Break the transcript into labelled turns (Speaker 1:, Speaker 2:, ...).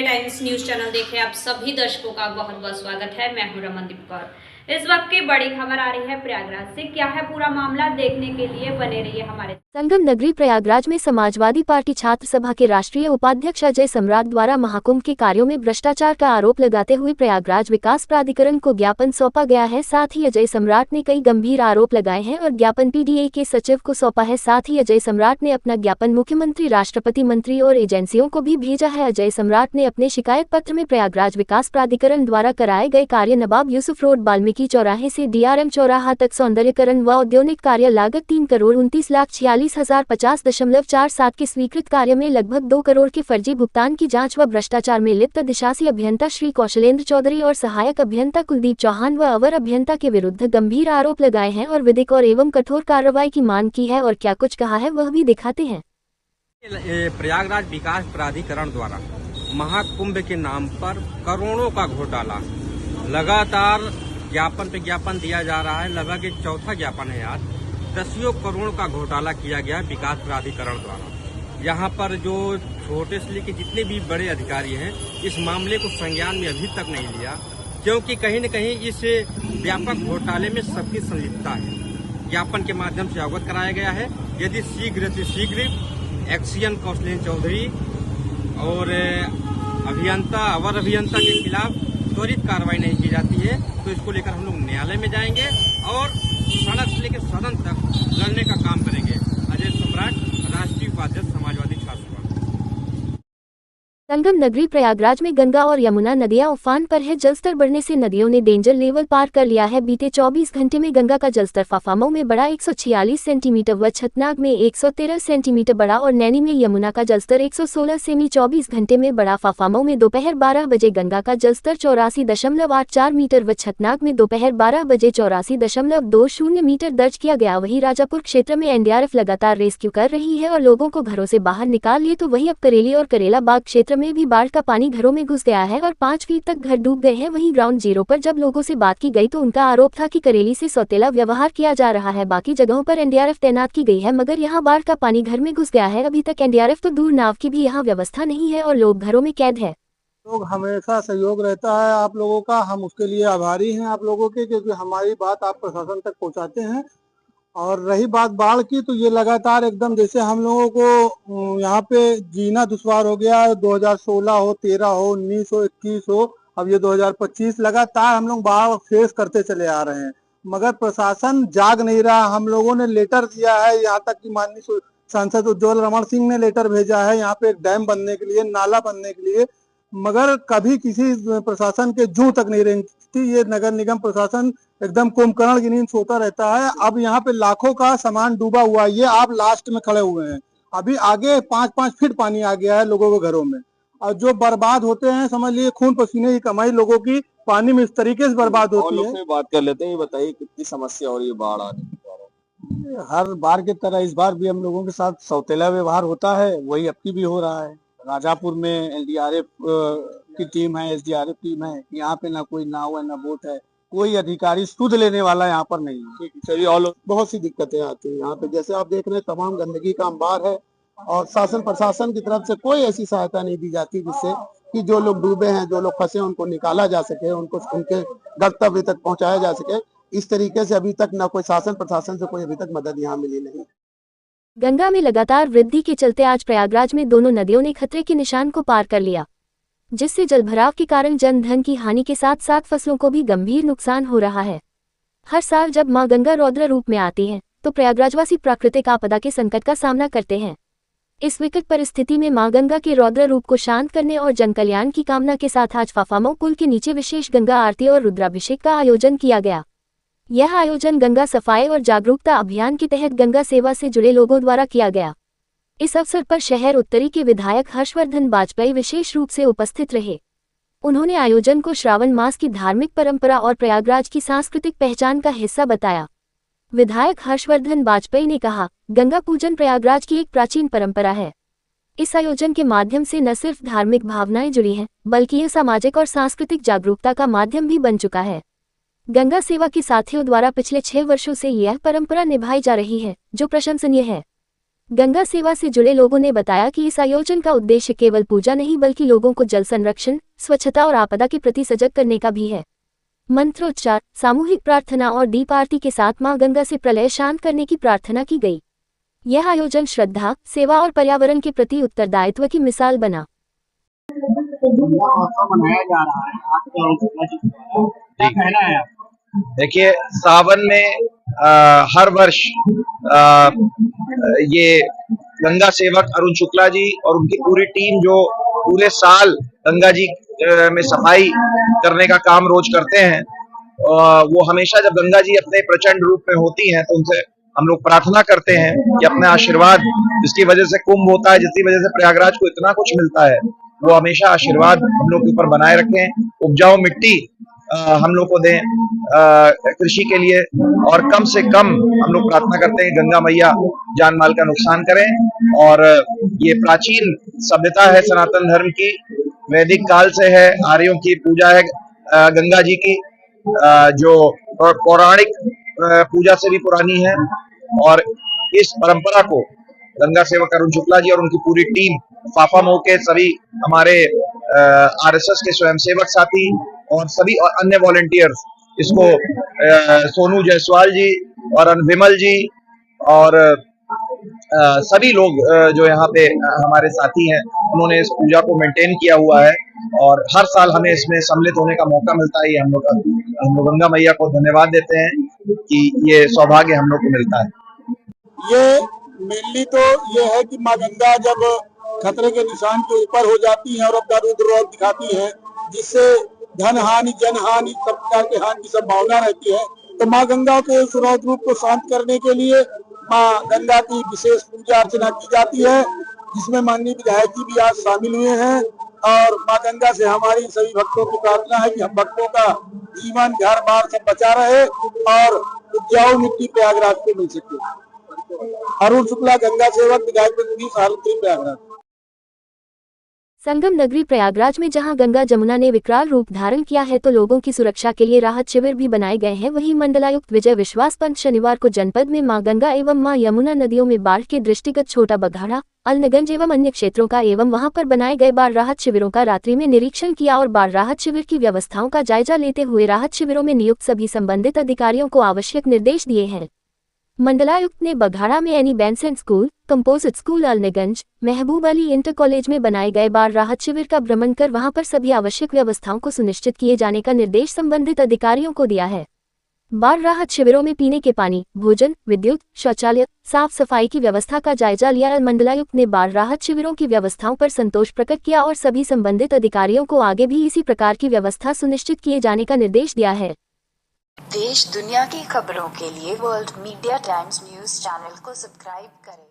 Speaker 1: India times news channel देखे आप सभी दर्शकों का बहुत बहुत स्वागत है। मैं हूं रमनदीप कौर। इस वक्त की बड़ी खबर आ रही है प्रयागराज से। क्या है पूरा मामला, देखने के लिए बने रहिए हमारे।
Speaker 2: संगम नगरी प्रयागराज में समाजवादी पार्टी छात्र सभा के राष्ट्रीय उपाध्यक्ष अजय सम्राट द्वारा महाकुंभ के कार्यों में भ्रष्टाचार का आरोप लगाते हुए प्रयागराज विकास प्राधिकरण को ज्ञापन सौंपा गया है। साथ ही अजय सम्राट ने कई गंभीर आरोप लगाए हैं और ज्ञापन पीडीए के सचिव को सौंपा है। साथ ही अजय सम्राट ने अपना ज्ञापन मुख्यमंत्री, राष्ट्रपति, मंत्री और एजेंसियों को भी भेजा है। अजय सम्राट ने अपने शिकायत पत्र में प्रयागराज विकास प्राधिकरण द्वारा कराए गए कार्य, नवाब यूसुफ रोड, वाल्मीकि चौराहे से डीआरएम चौराहा तक सौंदर्यकरण व औद्योगिक कार्य लागत 3,29,46,050.47 के स्वीकृत कार्य में लगभग 2 करोड़ के फर्जी भुगतान की जांच व भ्रष्टाचार में लिप्त अधिशासी अभियंता श्री कौशलेंद्र चौधरी और सहायक अभियंता कुलदीप चौहान व अवर अभियंता के विरुद्ध गंभीर आरोप लगाए हैं और विधिक और एवं कठोर कार्रवाई की मांग की है। और क्या कुछ कहा है वह भी दिखाते हैं।
Speaker 3: प्रयागराज विकास प्राधिकरण द्वारा महाकुंभ के नाम पर करोड़ों का घोटाला, लगातार ज्ञापन पे ज्ञापन दिया जा रहा है। लगभग एक चौथा ज्ञापन है आज। 10 करोड़ का घोटाला किया गया विकास प्राधिकरण द्वारा। यहाँ पर जो छोटे से लेकर जितने भी बड़े अधिकारी हैं, इस मामले को संज्ञान में अभी तक नहीं लिया, क्योंकि कहीं न कहीं इस व्यापक घोटाले में सबकी संलिप्तता है। ज्ञापन के माध्यम से अवगत कराया गया है। यदि शीघ्र से शीघ्र एक्सीएन कौशलेंद्र चौधरी और अभियंता, अवर अभियंता के खिलाफ त्वरित कार्रवाई नहीं की जाती है तो इसको लेकर हम लोग न्यायालय में जाएंगे और सड़क से लेकर सदन तक लड़ने का काम करेंगे। अजय सम्राट, राष्ट्रीय उपाध्यक्ष, समाजवादी छात्र सभा।
Speaker 2: संगम नगरी प्रयागराज में गंगा और यमुना नदियां उफान पर है। जलस्तर बढ़ने से नदियों ने डेंजर लेवल पार कर लिया है। बीते 24 घंटे में गंगा का जलस्तर फाफामऊ में बढ़ा 146 सेंटीमीटर व छतनाग में 113 सेंटीमीटर बढ़ा और नैनी में यमुना का जलस्तर 116 सेमी 24 घंटे में बढ़ा। फाफामऊ में दोपहर 12 बजे गंगा का जलस्तर 84.84 मीटर व छतनाग में दोपहर 12 बजे 84.20 मीटर दर्ज किया गया। वहीं राजापुर क्षेत्र में एनडीआरएफ लगातार रेस्क्यू कर रही है और लोगों को घरों से बाहर निकाल लिए। तो वहीं अब करेली और करेला बाग क्षेत्र में भी बाढ़ का पानी घरों में घुस गया है और 5 फीट तक घर डूब गए हैं। वहीं ग्राउंड जीरो पर जब लोगों से बात की गई तो उनका आरोप था कि करेली से सौतेला व्यवहार किया जा रहा है। बाकी जगहों पर एनडीआरएफ तैनात की गई है, मगर यहां बाढ़ का पानी घर में घुस गया है। अभी तक एनडीआरएफ तो दूर, नाव की भी यहां व्यवस्था नहीं है और लोग घरों में कैद है।
Speaker 4: लोग हमेशा सहयोग रहता है आप लोगों का, हम उसके लिए आभारी हैं आप लोगों के, क्योंकि हमारी बात आप प्रशासन तक पहुंचाते हैं। और रही बात बाढ़ की, तो ये लगातार एकदम जैसे हम लोगों को यहाँ पे जीना दुश्वार हो गया। 2016 हो, 13 हो, 19 हो, 21 हो, अब ये 2025 लगातार हम लोग बाढ़ फेस करते चले आ रहे हैं, मगर प्रशासन जाग नहीं रहा। हम लोगों ने लेटर दिया है, यहाँ तक कि माननीय सांसद उज्ज्वल रमण सिंह ने लेटर भेजा है यहाँ पे एक डैम बनने के लिए, नाला बनने के लिए, मगर कभी किसी प्रशासन के जू तक नहीं रहती। ये नगर निगम प्रशासन एकदम कुंभकर्ण की नींद सोता रहता है। अब यहाँ पे लाखों का सामान डूबा हुआ है। ये आप लास्ट में खड़े हुए हैं, अभी आगे 5-5 फीट पानी आ गया है लोगों के घरों में। और जो बर्बाद होते हैं, समझ लीजिए खून पसीने की कमाई लोगों की पानी में इस तरीके से बर्बाद होती है।
Speaker 5: बात कर लेते हैं, ये बताइए कितनी समस्या हो रही है बाढ़ आने की?
Speaker 4: हर बार की तरह इस बार भी हम लोगों के साथ सौतेला व्यवहार होता है, वही अब की भी हो रहा है। राजापुर में एनडीआरएफ की टीम है, एसडीआरएफ टीम है, यहाँ पे ना कोई नाव है ना बोट है, कोई अधिकारी सुध लेने वाला यहाँ पर नहीं है।
Speaker 5: चलिए, और
Speaker 4: बहुत सी दिक्कतें आती हैं यहाँ पे, जैसे आप देख रहे हैं तमाम गंदगी का अंबार है और शासन प्रशासन की तरफ से कोई ऐसी सहायता नहीं दी जाती जिससे कि जो लोग डूबे हैं, जो लोग फंसे, उनको निकाला जा सके, उनको उनके गंतव्य तक पहुंचाया जा सके। इस तरीके से अभी तक ना कोई शासन प्रशासन से कोई अभी तक मदद यहाँ मिली नहीं।
Speaker 2: गंगा में लगातार वृद्धि के चलते आज प्रयागराज में दोनों नदियों ने खतरे के निशान को पार कर लिया, जिससे जलभराव के कारण जन धन की हानि के साथ साथ फसलों को भी गंभीर नुकसान हो रहा है। हर साल जब मां गंगा रौद्र रूप में आती है तो प्रयागराजवासी प्राकृतिक आपदा के संकट का सामना करते हैं। इस विकट परिस्थिति में मां गंगा के रौद्र रूप को शांत करने और जन कल्याण की कामना के साथ आज फाफामऊ पुल के नीचे विशेष गंगा आरती और रुद्राभिषेक का आयोजन किया गया। यह आयोजन गंगा सफाई और जागरूकता अभियान के तहत गंगा सेवा से जुड़े लोगों द्वारा किया गया। इस अवसर पर शहर उत्तरी के विधायक हर्षवर्धन वाजपेयी विशेष रूप से उपस्थित रहे। उन्होंने आयोजन को श्रावण मास की धार्मिक परंपरा और प्रयागराज की सांस्कृतिक पहचान का हिस्सा बताया। विधायक हर्षवर्धन वाजपेयी ने कहा, गंगा पूजन प्रयागराज की एक प्राचीन परंपरा है। इस आयोजन के माध्यम से न सिर्फ धार्मिक भावनाएं जुड़ी हैं, बल्कि यह सामाजिक और सांस्कृतिक जागरूकता का माध्यम भी बन चुका है। गंगा सेवा के साथियों द्वारा पिछले 6 वर्षों से यह परंपरा निभाई जा रही है, जो प्रशंसनीय है। गंगा सेवा से जुड़े लोगों ने बताया कि इस आयोजन का उद्देश्य केवल पूजा नहीं बल्कि लोगों को जल संरक्षण, स्वच्छता और आपदा के प्रति सजग करने का भी है। मंत्रोच्चार, सामूहिक प्रार्थना और दीप आरती के साथ मां गंगा से प्रलय शांत करने की प्रार्थना की गई। यह आयोजन श्रद्धा, सेवा और पर्यावरण के प्रति उत्तरदायित्व की मिसाल बना।
Speaker 6: मनाया जा रहा है, क्या कहना है?
Speaker 7: देखिए, सावन में हर वर्ष ये गंगा सेवक अरुण शुक्ला जी और उनकी पूरी टीम जो पूरे साल गंगा जी में सफाई करने का काम रोज करते हैं, वो हमेशा जब गंगा जी अपने प्रचंड रूप में होती हैं तो उनसे हम लोग प्रार्थना करते हैं कि अपने आशीर्वाद, जिसकी वजह से कुंभ होता है, जिसकी वजह से प्रयागराज को इतना कुछ मिलता है, वो हमेशा आशीर्वाद हम लोग के ऊपर बनाए रखें। उपजाऊ मिट्टी हम लोग को दें कृषि के लिए, और कम से कम हम लोग प्रार्थना करते हैं गंगा मैया जान माल का नुकसान करें। और ये प्राचीन सभ्यता है सनातन धर्म की, वैदिक काल से है, आर्यों की पूजा है गंगा जी की, जो पौराणिक पूजा से भी पुरानी है। और इस परंपरा को गंगा सेवक अरुण शुक्ला जी और उनकी पूरी टीम, फाफामो के सभी हमारे आरएसएस के स्वयंसेवक साथी और सभी अन्य वॉलंटियर्स, इसको सोनू जायसवाल जी और विमल जी और सभी लोग जो यहाँ पे हमारे साथी हैं, उन्होंने इस पूजा को मेंटेन किया हुआ है और हर साल हमें इसमें सम्मिलित होने का मौका मिलता है। हम लोग गंगा मैया को धन्यवाद देते हैं कि ये सौभाग्य हम लोग को मिलता है।
Speaker 4: ये मेनली तो ये है कि माँ गंगा जब खतरे के निशान के ऊपर हो जाती है और अपना रुद्र रूप दिखाती है, जिससे धन हानि, जन हानि, सब प्रकार के हानि की संभावना रहती है, तो माँ गंगा के उस रौद्र रूप को शांत करने के लिए माँ गंगा की विशेष पूजा अर्चना की जाती है, जिसमें माननीय विधायक जी भी आज शामिल हुए हैं। और माँ गंगा से हमारी सभी भक्तों की प्रार्थना है कि हम भक्तों का जीवन, घर बार सब बचा रहे और उपजाऊ मिट्टी प्रयागराज को मिल सके। अरुण शुक्ला, गंगा सेवक, विधायक प्रतिनिधि, सहारनपुर, प्रयागराज।
Speaker 2: संगम नगरी प्रयागराज में जहां गंगा जमुना ने विकराल रूप धारण किया है तो लोगों की सुरक्षा के लिए राहत शिविर भी बनाए गए हैं। वहीं मंडलायुक्त विजय विश्वास पंत शनिवार को जनपद में मां गंगा एवं मां यमुना नदियों में बाढ़ के दृष्टिगत छोटा बघाड़ा, अलनगंज एवं अन्य क्षेत्रों का एवं वहां पर बनाए गए बाढ़ राहत शिविरों का रात्रि में निरीक्षण किया और बाढ़ राहत शिविर की व्यवस्थाओं का जायजा लेते हुए राहत शिविरों में नियुक्त सभी संबंधित अधिकारियों को आवश्यक निर्देश दिए हैं। मंडलायुक्त ने बघाड़ा में Annie Besant school, composite school Allenganj, Mahboob Ali inter college में बनाए गए बाढ़ राहत शिविर का भ्रमण कर वहां पर सभी आवश्यक व्यवस्थाओं को सुनिश्चित किए जाने का निर्देश संबंधित अधिकारियों को दिया है। बाढ़ राहत शिविरों में पीने के पानी, भोजन, विद्युत, शौचालय, साफ सफाई की व्यवस्था का जायजा लिया। मंडलायुक्त ने बाढ़ राहत शिविरों की व्यवस्थाओं पर संतोष प्रकट किया और सभी संबंधित अधिकारियों को आगे भी इसी प्रकार की व्यवस्था सुनिश्चित किए जाने का निर्देश दिया है।
Speaker 8: देश दुनिया की खबरों के लिए world media times news channel को सब्सक्राइब करें।